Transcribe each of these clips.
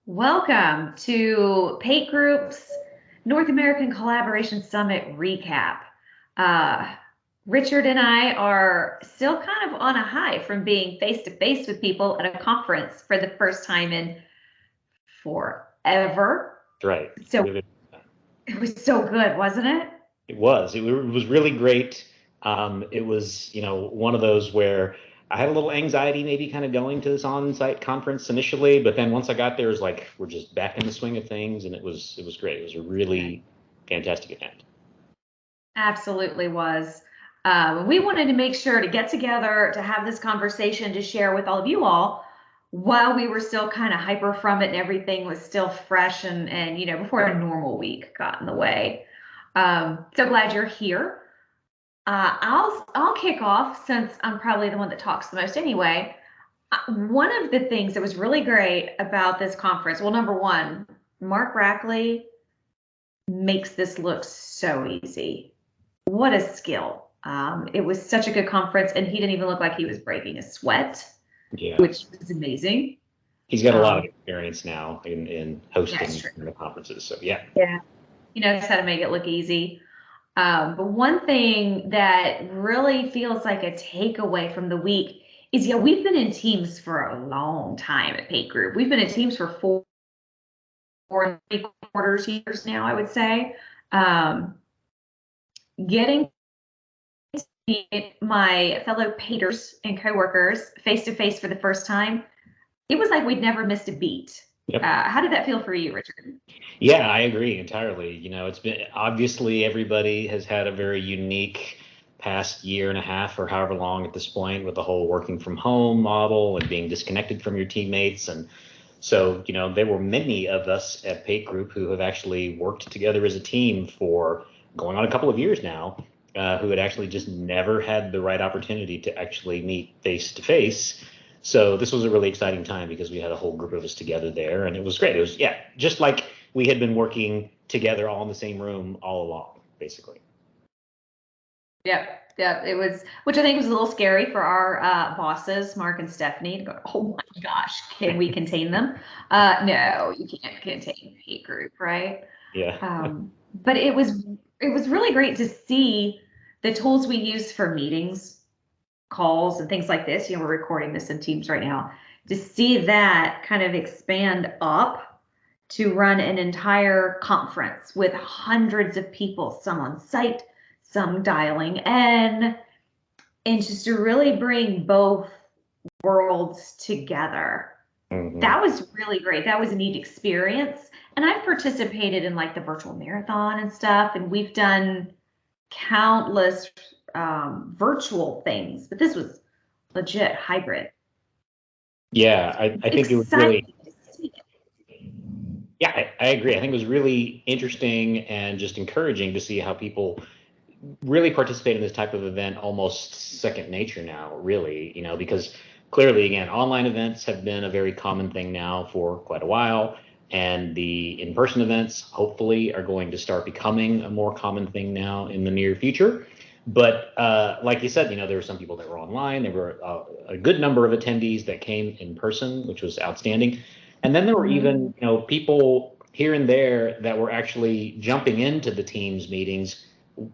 Welcome to Pate Group's North American Collaboration Summit recap. Uh, Richard and I are still kind of on a high from being face to face with people at a conference for the first time in forever. Right. So it was so good, wasn't it? It was. It was really great. It was, one of those where I had a little anxiety maybe kind of going to this on-site conference initially, but then once I got there, it was like we're just back in the swing of things, and it was great. It was a really fantastic event. Absolutely was. We wanted to make sure to get together to have this conversation to share with all of you all while we were still kind of hyper from it and everything was still fresh and before a normal week got in the way. So glad you're here. I'll kick off since I'm probably the one that talks the most anyway. One of the things that was really great about this conference, well, number one, Mark Rackley makes this look so easy. What a skill. It was such a good conference, and he didn't even look like he was breaking a sweat, which was amazing. He's got a lot of experience now in hosting the conferences, so yeah. Yeah, he knows how to make it look easy. But one thing that really feels like a takeaway from the week is, we've been in teams for a long time at Pate Group. We've been in teams for 4.75 years now, I would say. Getting to meet my fellow Paters and coworkers face to face for the first time, it was like we'd never missed a beat. Yep. How did that feel for you, Richard? Yeah, I agree entirely. It's been obviously everybody has had a very unique past year and a half or however long at this point with the whole working from home model and being disconnected from your teammates. And so, there were many of us at Pate Group who have actually worked together as a team for going on a couple of years now, who had actually just never had the right opportunity to actually meet face to face. So this was a really exciting time because we had a whole group of us together there, and it was great. It was, just like we had been working together all in the same room all along, basically. Yeah, it was, which I think was a little scary for our bosses, Mark and Stephanie, to go, oh my gosh, can we contain them? No, you can't contain Pate Group, right? Yeah. But it was really great to see the tools we use for meetings, calls, and things like this. We're recording this in Teams right now. To see that kind of expand up to run an entire conference with hundreds of people, some on site, some dialing in, and just to really bring both worlds together. Mm-hmm. That was really great. That was a neat experience. And I've participated in like the virtual marathon and stuff, and we've done countless virtual things, but this was legit hybrid. Yeah, I think it was really. Yeah, I agree. I think it was really interesting and just encouraging to see how people really participate in this type of event almost second nature now, really, because clearly, again, online events have been a very common thing now for quite a while. And the in-person events, hopefully, are going to start becoming a more common thing now in the near future. But like you said, there were some people that were online. There were a good number of attendees that came in person, which was outstanding. And then there were even, people here and there that were actually jumping into the Teams meetings,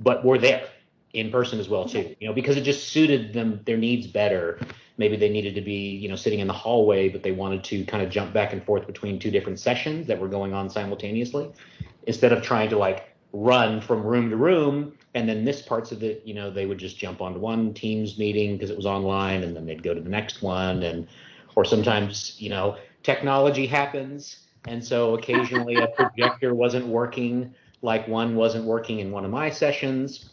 but were there in person as well too, because it just suited them, their needs better. Maybe they needed to be, sitting in the hallway, but they wanted to kind of jump back and forth between two different sessions that were going on simultaneously, instead of trying to like run from room to room and then miss parts of it. They would just jump onto one Teams meeting because it was online, and then they'd go to the next one. Or sometimes, technology happens, and so occasionally a projector wasn't working, like one wasn't working in one of my sessions.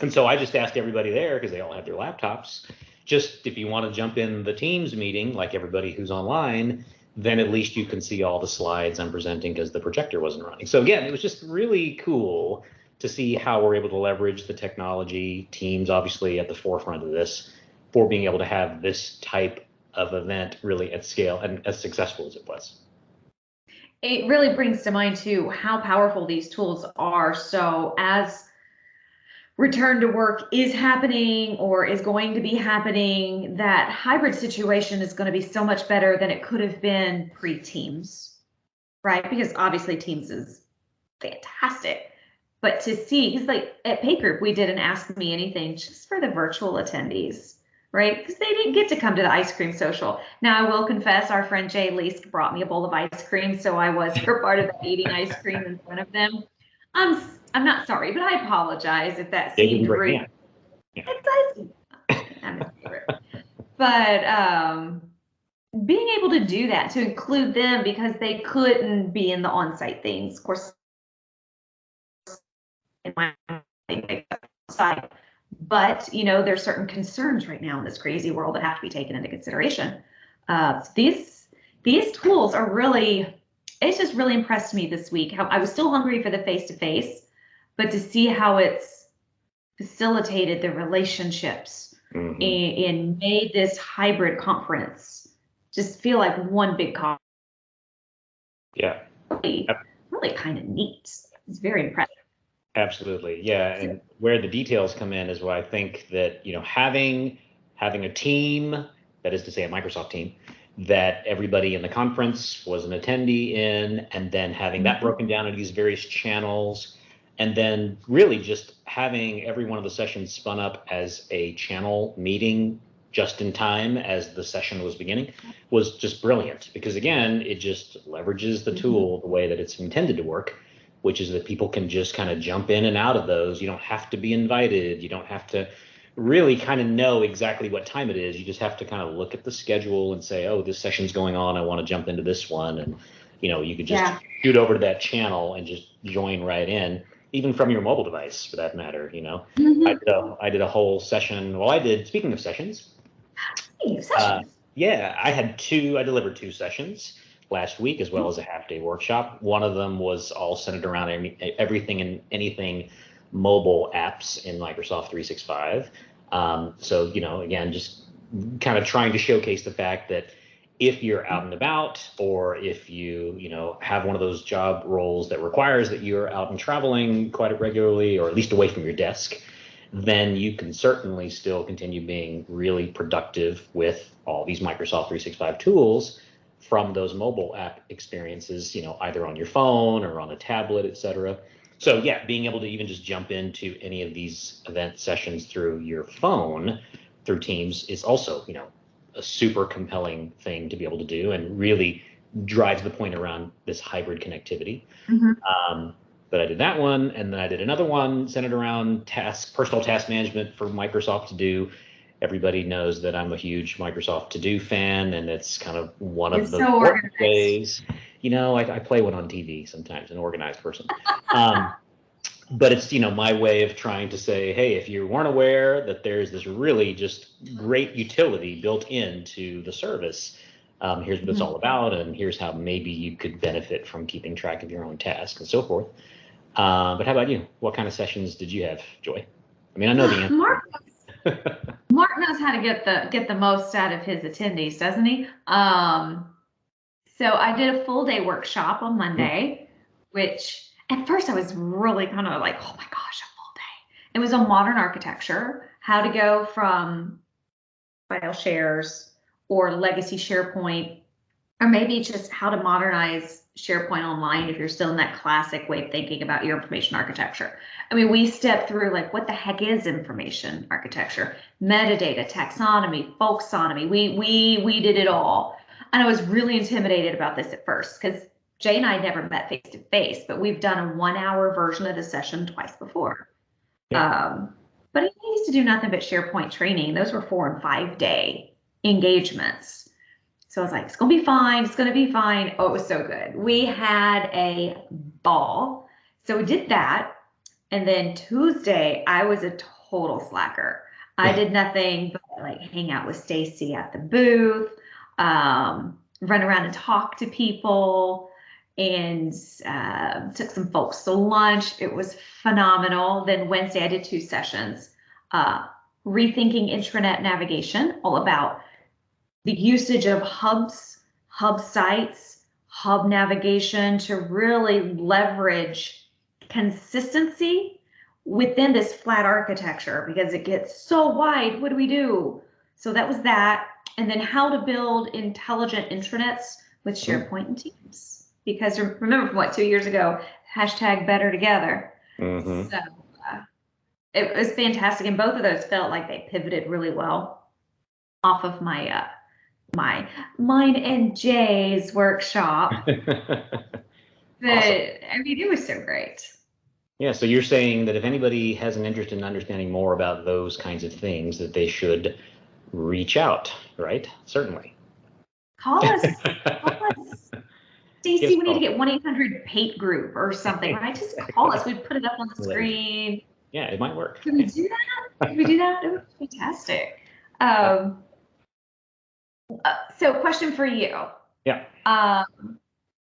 And so I just asked everybody there, because they all have their laptops, just if you want to jump in the Teams meeting, like everybody who's online, then at least you can see all the slides I'm presenting because the projector wasn't running. So again, it was just really cool to see how we're able to leverage the technology. Teams obviously at the forefront of this for being able to have this type of event really at scale and as successful as it was. It really brings to mind too how powerful these tools are. So as return to work is happening or is going to be happening, that hybrid situation is going to be so much better than it could have been pre-Teams, right? Because obviously Teams is fantastic. But to see, because like at Pay Group, we did an Ask Me Anything just for the virtual attendees, right? Because they didn't get to come to the ice cream social. Now, I will confess, our friend Jay Leask brought me a bowl of ice cream, so I was for part of that eating ice cream in front of them. I'm not sorry, but I apologize if that They didn't seemed break rude. down. Yeah. I'm a favorite. But being able to do that, to include them because they couldn't be in the on-site things, of course, in my side. But there's certain concerns right now in this crazy world that have to be taken into consideration. These tools are really, it's just really impressed me this week. How I was still hungry for the face-to-face, but to see how it's facilitated the relationships and made this hybrid conference just feel like one big conference. Yeah. Really kind of neat. It's very impressive. Absolutely. Yeah. And where the details come in is where I think that, having a team, that is to say a Microsoft team, that everybody in the conference was an attendee in, and then having that broken down into these various channels, and then really just having every one of the sessions spun up as a channel meeting just in time as the session was beginning was just brilliant, because again, it just leverages the tool the way that it's intended to work, which is that people can just kind of jump in and out of those. You don't have to be invited. You don't have to really kind of know exactly what time it is. You just have to kind of look at the schedule and say, oh, this session's going on, I want to jump into this one. And, you could just shoot over to that channel and just join right in, even from your mobile device for that matter. I did a whole session. Well, speaking of sessions, I delivered 2 sessions last week, as well as a half-day workshop. One of them was all centered around everything and anything mobile apps in Microsoft 365. So, again, just kind of trying to showcase the fact that if you're out and about, or if you, have one of those job roles that requires that you're out and traveling quite regularly, or at least away from your desk, then you can certainly still continue being really productive with all these Microsoft 365 tools from those mobile app experiences, either on your phone or on a tablet, et cetera. So yeah, being able to even just jump into any of these event sessions through your phone, through Teams, is also, a super compelling thing to be able to do, and really drives the point around this hybrid connectivity. But I did that one, and then I did another one centered around personal task management for Microsoft To Do. Everybody knows that I'm a huge Microsoft To Do fan, and it's kind of one of the ways. I play one on TV sometimes, an organized person. But it's, my way of trying to say, hey, if you weren't aware that there's this really just great utility built into the service, here's what it's all about, and here's how maybe you could benefit from keeping track of your own tasks and so forth. But how about you? What kind of sessions did you have, Joy? I mean, I know the answer. Mark knows how to get the most out of his attendees, doesn't he? So I did a full day workshop on Monday, which at first I was really kind of like, oh my gosh, a full day. It was on modern architecture, how to go from file shares or legacy SharePoint, or maybe just how to modernize SharePoint Online if you're still in that classic way of thinking about your information architecture. I mean, we stepped through like, what the heck is information architecture? Metadata, taxonomy, folksonomy. We did it all. And I was really intimidated about this at first, because Jay and I never met face to face, but we've done a 1-hour version of the session twice before. But I used to do nothing but SharePoint training. Those were 4 and 5 day engagements. So I was like, it's going to be fine. It's going to be fine. Oh, it was so good. We had a ball. So we did that. And then Tuesday, I was a total slacker. I did nothing but like hang out with Stacy at the booth, run around and talk to people, and took some folks to lunch. It was phenomenal. Then Wednesday, I did 2 sessions, rethinking intranet navigation, all about the usage of hubs, hub sites, hub navigation to really leverage consistency within this flat architecture because it gets so wide. What do we do? So that was that. And then how to build intelligent intranets with SharePoint and Teams. Because remember from what, 2 years ago, hashtag better together. Mm-hmm. So it was fantastic. And both of those felt like they pivoted really well off of my mine and Jay's workshop. But Awesome. I mean, it was so great. Yeah, so you're saying that if anybody has an interest in understanding more about those kinds of things, that they should reach out, right? Certainly. Call us. Stacy, Yes, we need to Paul. get 1-800-PATE group or something, right? Just call us. We'd put it up on the screen. Yeah, it might work. Can we do that? Can we do that? It would be fantastic. So question for you. Yeah.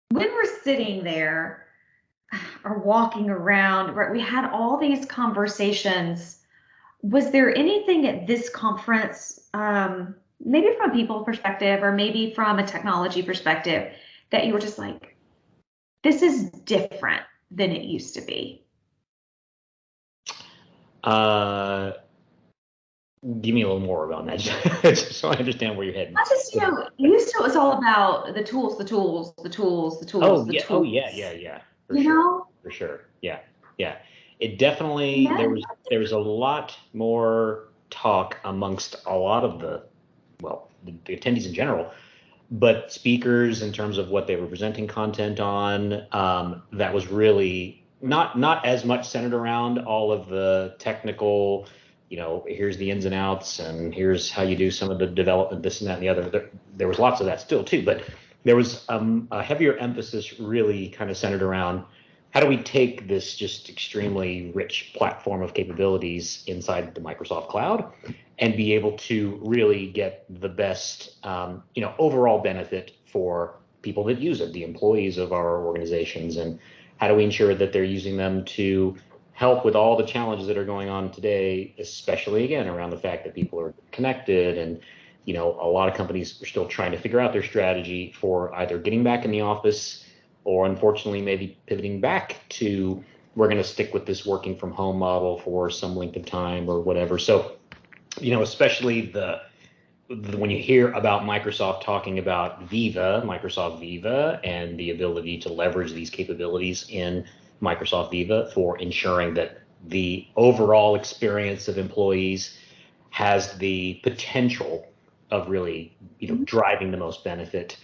When we're sitting there or walking around, right, we had all these conversations. Was there anything at this conference, maybe from a people perspective or maybe from a technology perspective, that you were just like, this is different than it used to be? Give me a little more about that, just so I understand where you're heading. Not just, used to it was all about the tools, the tools, the tools, the tools, the tools. Oh yeah. For sure. Yeah. It definitely, there was a lot more talk amongst a lot of the attendees in general, but speakers in terms of what they were presenting content on, that was really not as much centered around all of the technical, here's the ins and outs and here's how you do some of the development, this and that and the other. There was lots of that still too, but there was a heavier emphasis really kind of centered around how do we take this just extremely rich platform of capabilities inside the Microsoft Cloud and be able to really get the best, overall benefit for people that use it, the employees of our organizations, and how do we ensure that they're using them to help with all the challenges that are going on today, especially again around the fact that people are connected and a lot of companies are still trying to figure out their strategy for either getting back in the office or unfortunately maybe pivoting back to we're going to stick with this working from home model for some length of time or whatever. So, especially when you hear about Microsoft talking about Microsoft Viva, and the ability to leverage these capabilities in Microsoft Viva for ensuring that the overall experience of employees has the potential of really, driving the most benefit.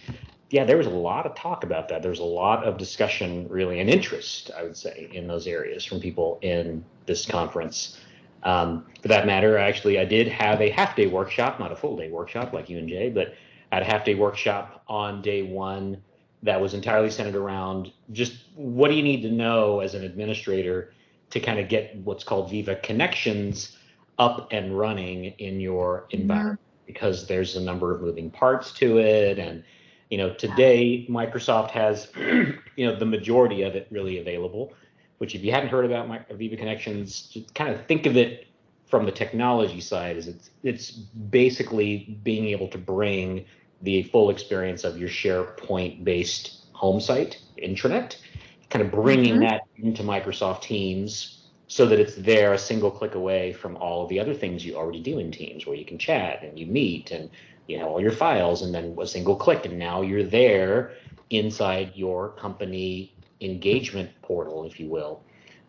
Yeah, there was a lot of talk about that. There's a lot of discussion, really, and interest, I would say, in those areas from people in this conference. For that matter, actually, I did have a half-day workshop, not a full-day workshop like you and Jay, but I had a half-day workshop on day one that was entirely centered around just what do you need to know as an administrator to kind of get what's called Viva Connections up and running in your environment, because there's a number of moving parts to it. And, today Microsoft has, the majority of it really available, which if you hadn't heard about Viva Connections, just kind of think of it from the technology side as it's basically being able to bring the full experience of your SharePoint-based home site intranet, kind of bringing that into Microsoft Teams so that it's there a single click away from all of the other things you already do in Teams, where you can chat and you meet and all your files, and then a single click, and now you're there inside your company engagement portal, if you will.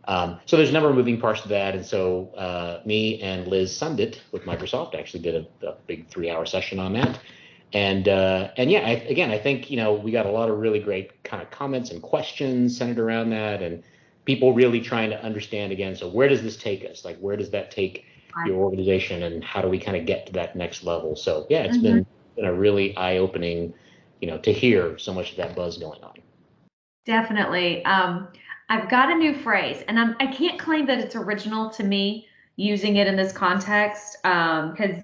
So there's a number of moving parts to that, and so me and Liz Sundit with Microsoft actually did a big 3-hour session on that. And yeah, I think we got a lot of really great kind of comments and questions centered around that, and people really trying to understand again. So where does this take us? Like, where does that take your organization, and how do we kind of get to that next level? So yeah, it's been a really eye-opening, to hear so much of that buzz going on. Definitely. I've got a new phrase, and I can't claim that it's original to me using it in this context, because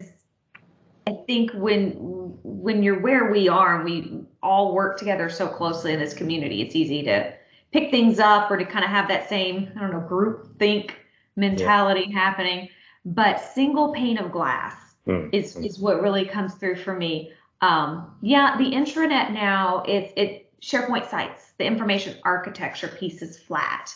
I think when you're where we are and we all work together so closely in this community, it's easy to pick things up or to kind of have that same, group think mentality happening. But single pane of glass is what really comes through for me. Yeah, the intranet now, it's SharePoint sites, the information architecture piece is flat,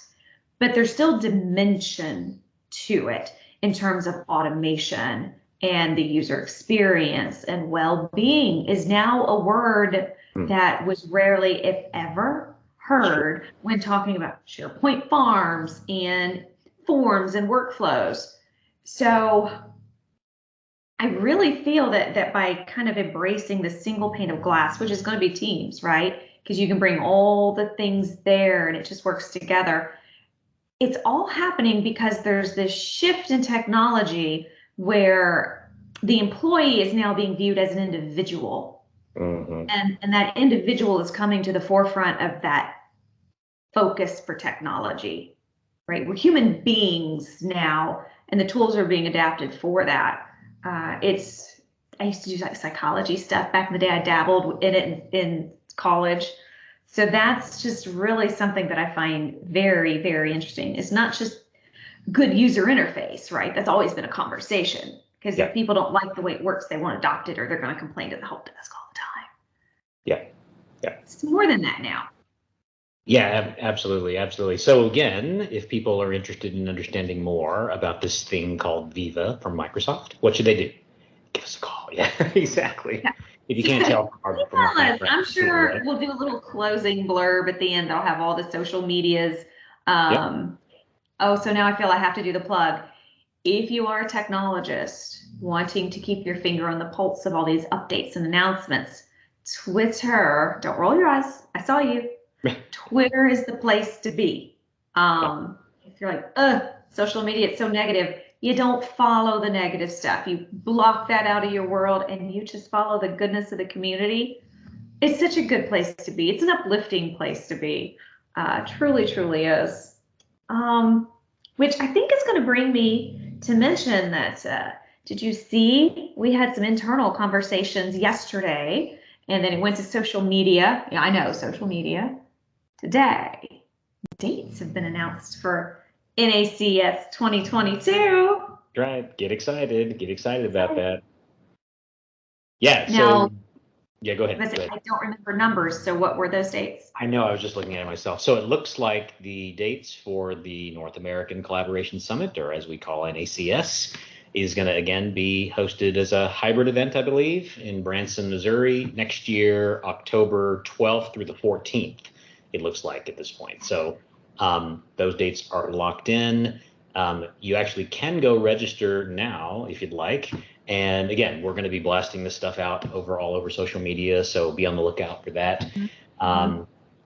but there's still dimension to it in terms of automation and the user experience, and well-being is now a word that was rarely, if ever, heard when talking about SharePoint farms and forms and workflows. So I really feel that by kind of embracing the single pane of glass, which is going to be Teams, right? Because you can bring all the things there and it just works together. It's all happening because there's this shift in technology where the employee is now being viewed as an individual. And that individual is coming to the forefront of that focus for technology, right? We're human beings now, and the tools are being adapted for that. I used to do like psychology stuff back in the day. I dabbled in it in college. So that's just really something that I find very, very interesting. It's not just good user interface, right? That's always been a conversation, because if people don't like the way it works, they won't adopt it, or they're going to complain to the help desk all the time. It's more than that now. Yeah, absolutely, absolutely. So again, if people are interested in understanding more about this thing called Viva from Microsoft, what should they do? Give us a call. Yeah, exactly. Yeah. If you can't tell from our I'm sure we'll do a little closing blurb at the end. I'll have all the social medias. Oh, so now I feel I have to do the plug. If you are a technologist wanting to keep your finger on the pulse of all these updates and announcements, Twitter, don't roll your eyes, I saw you. Twitter is the place to be. If you're like, social media, it's so negative, you don't follow the negative stuff. You block that out of your world and you just follow the goodness of the community. It's such a good place to be. It's an uplifting place to be. Truly, truly is. Which I think is going to bring me to mention that, did you see, we had some internal conversations yesterday, and then it went to social media. Yeah, I know, social media. Today, dates have been announced for NACS 2022. Right. Get excited. Get excited about that. Yeah. Now, go ahead. I don't remember numbers. So what were those dates? I know. I was just looking at it myself. So it looks like the dates for the North American Collaboration Summit, or as we call NACS, is going to again be hosted as a hybrid event, I believe, in Branson, Missouri next year, October 12th through the 14th. It looks like at this point. So those dates are locked in. You actually can go register now if you'd like. And again, we're going to be blasting this stuff out all over social media, so be on the lookout for that.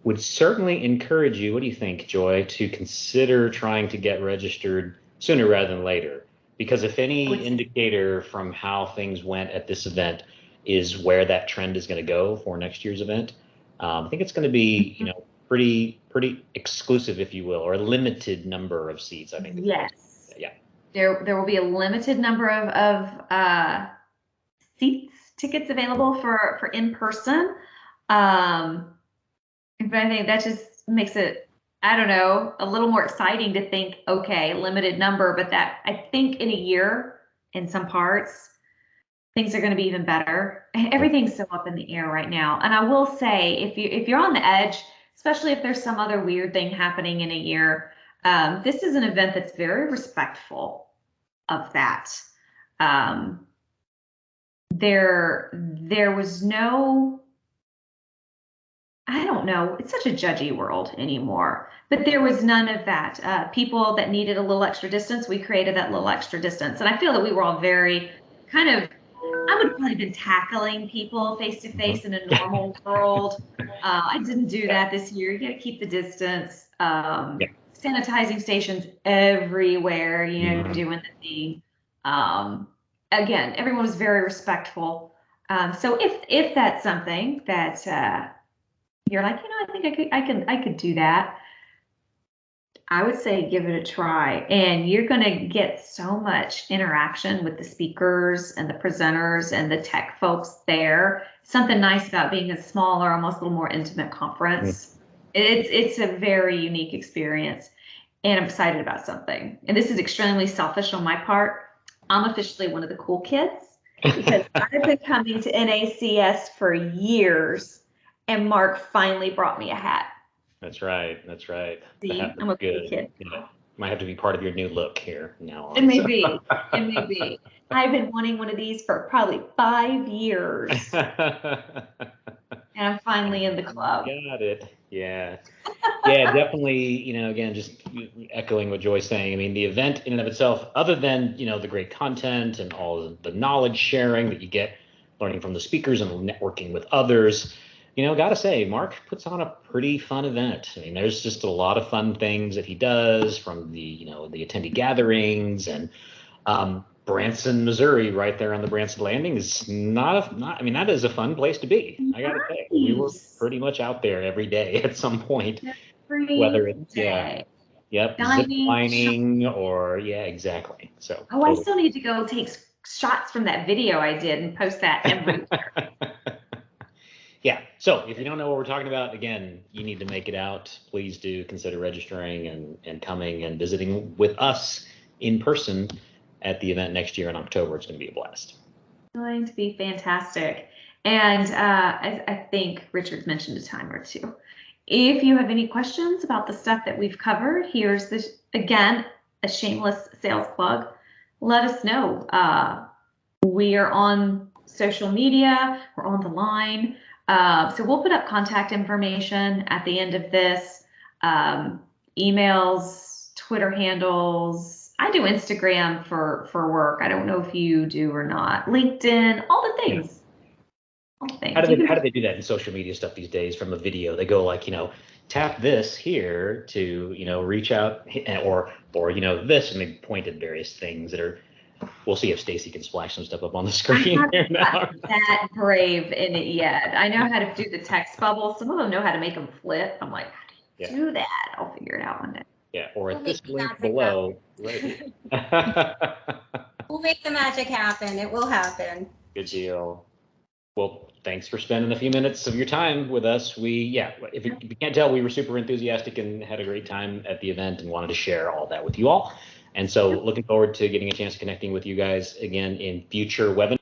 Would certainly encourage you, what do you think, Joy, to consider trying to get registered sooner rather than later? Because if any indicator from how things went at this event is where that trend is going to go for next year's event, I think it's going to be, pretty exclusive, if you will, or a limited number of seats, I think. Yes. Yeah. There will be a limited number of seats, tickets available for in person. But I think that just makes it, I don't know, a little more exciting to think, okay, limited number, but that I think in a year, in some parts, things are going to be even better. Everything's so up in the air right now. And I will say, if you're on the edge, especially if there's some other weird thing happening in a year, this is an event that's very respectful of that. There was no, I don't know, it's such a judgy world anymore, but there was none of that. People that needed a little extra distance, we created that little extra distance. And I feel that we were all very kind of, I would have probably been tackling people face to face in a normal world. I didn't do that this year. You got to keep the distance. Sanitizing stations everywhere, doing the thing. Again, everyone was very respectful. So if that's something that you're like, I think I could do that, I would say give it a try, and you're going to get so much interaction with the speakers and the presenters and the tech folks there. Something nice about being a smaller, almost a little more intimate conference. It's a very unique experience, and I'm excited about something. And this is extremely selfish on my part. I'm officially one of the cool kids because I've been coming to NACS for years, and Mark finally brought me a hat. That's right. See, I'm a cool kid. Might have to be part of your new look here now on. It may be. It may be. I've been wanting one of these for probably 5 years. And I'm finally in the club. Got it. Yeah. Yeah, definitely, again, just echoing what Joy's saying. I mean, the event in and of itself, other than, the great content and all the knowledge sharing that you get learning from the speakers and networking with others, gotta say, Mark puts on a pretty fun event. I mean, there's just a lot of fun things that he does, from the, the attendee gatherings, and Branson, Missouri, right there on the Branson Landing is I mean, that is a fun place to be. I gotta say, we were pretty much out there every day at some point, whether it's zip lining or exactly. So I still need to go take shots from that video I did and post that everywhere. Yeah. So if you don't know what we're talking about, again, you need to make it out. Please do consider registering and coming and visiting with us in person at the event next year in October. It's going to be a blast. It's going to be fantastic. And I think Richard's mentioned a time or two. If you have any questions about the stuff that we've covered, here's this, again, a shameless sales plug. Let us know. We are on social media. We're on the line. So we'll put up contact information at the end of this, emails, Twitter handles. I do Instagram for work. I don't know if you do or not. LinkedIn, all the things. All the things. How do they do that in social media stuff these days from a video? They go like, tap this here to, reach out, or this, and they point at various things that are. We'll see if Stacy can splash some stuff up on the screen. I'm not that brave in it yet. I know how to do the text bubble. Some of them know how to make them flip. I'm like, how do you do that? I'll figure it out one day. Yeah, or at this link below. Right. We'll make the magic happen. It will happen. Good deal. Well, thanks for spending a few minutes of your time with us. If you can't tell, we were super enthusiastic and had a great time at the event and wanted to share all that with you all. And so looking forward to getting a chance to connecting with you guys again in future webinars.